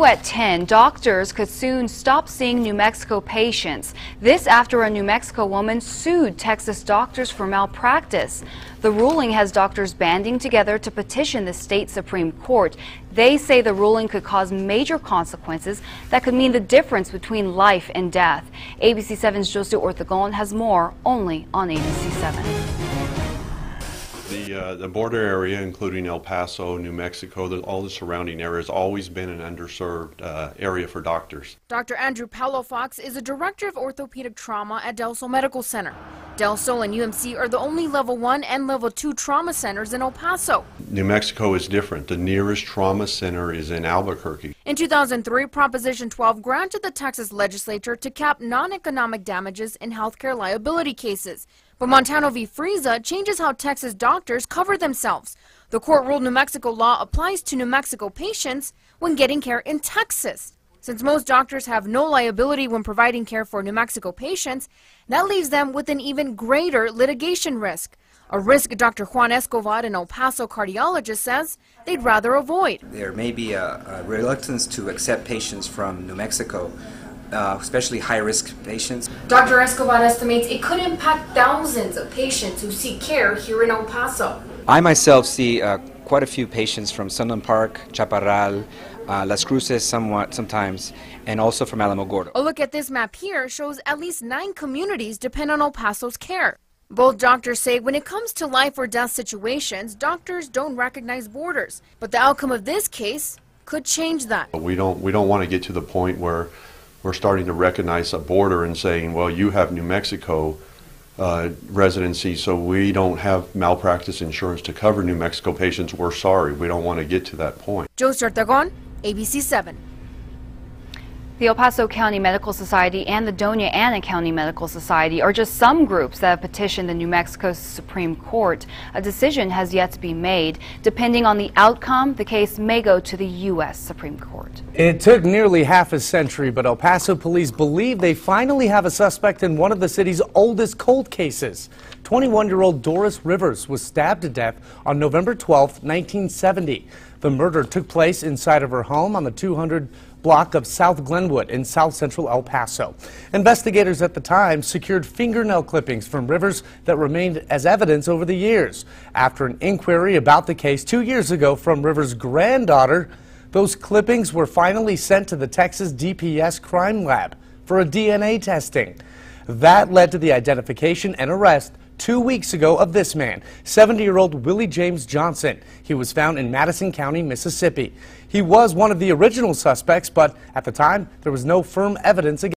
At 10, doctors could soon stop seeing New Mexico patients. This after a New Mexico woman sued Texas doctors for malpractice. The ruling has doctors banding together to petition the state Supreme Court. They say the ruling could cause major consequences that could mean the difference between life and death. ABC 7's Josie Ortegon has more only on ABC 7. The border area, including El Paso, New Mexico, all the surrounding area, has always been an underserved area for doctors. Dr. Andrew Palafox is a director of orthopedic trauma at Del Sol Medical Center. Del Sol and UMC are the only Level 1 and Level 2 trauma centers in El Paso. New Mexico is different. The nearest trauma center is in Albuquerque. In 2003, Proposition 12 granted the Texas legislature to cap non-economic damages in healthcare liability cases. But Montano v. Frieza changes how Texas doctors cover themselves. The court ruled New Mexico law applies to New Mexico patients when getting care in Texas. Since most doctors have no liability when providing care for New Mexico patients, that leaves them with an even greater litigation risk. A risk Dr. Juan Escobar, an El Paso cardiologist, says they'd rather avoid. There may be a reluctance to accept patients from New Mexico, especially high-risk patients. Dr. Escobar estimates it could impact thousands of patients who seek care here in El Paso. I myself see quite a few patients from Sunland Park, Chaparral, Las Cruces sometimes, and also from Alamogordo. A look at this map here shows at least 9 communities depend on El Paso's care. Both doctors say when it comes to life or death situations, doctors don't recognize borders. But the outcome of this case could change that. We don't want to get to the point where we're starting to recognize a border and saying, well, you have New Mexico residency, so we don't have malpractice insurance to cover New Mexico patients. We're sorry. We don't want to get to that point. Josie Ortegon, ABC 7. The El Paso County Medical Society and the Doña Ana County Medical Society are just some groups that have petitioned the New Mexico Supreme Court. A decision has yet to be made. Depending on the outcome, the case may go to the U.S. Supreme Court. It took nearly half a century, but El Paso police believe they finally have a suspect in one of the city's oldest cold cases. 21-year-old Doris Rivers was stabbed to death on November 12, 1970. The murder took place inside of her home on the 200 block of South Glenwood in south central El Paso. Investigators at the time secured fingernail clippings from Rivers that remained as evidence over the years. After an inquiry about the case 2 years ago from Rivers' granddaughter, those clippings were finally sent to the Texas DPS crime lab for a DNA testing. That led to the identification and arrest 2 weeks ago of this man, 70-year-old Willie James Johnson. He was found in Madison County, Mississippi. He was one of the original suspects, but at the time, there was no firm evidence against him.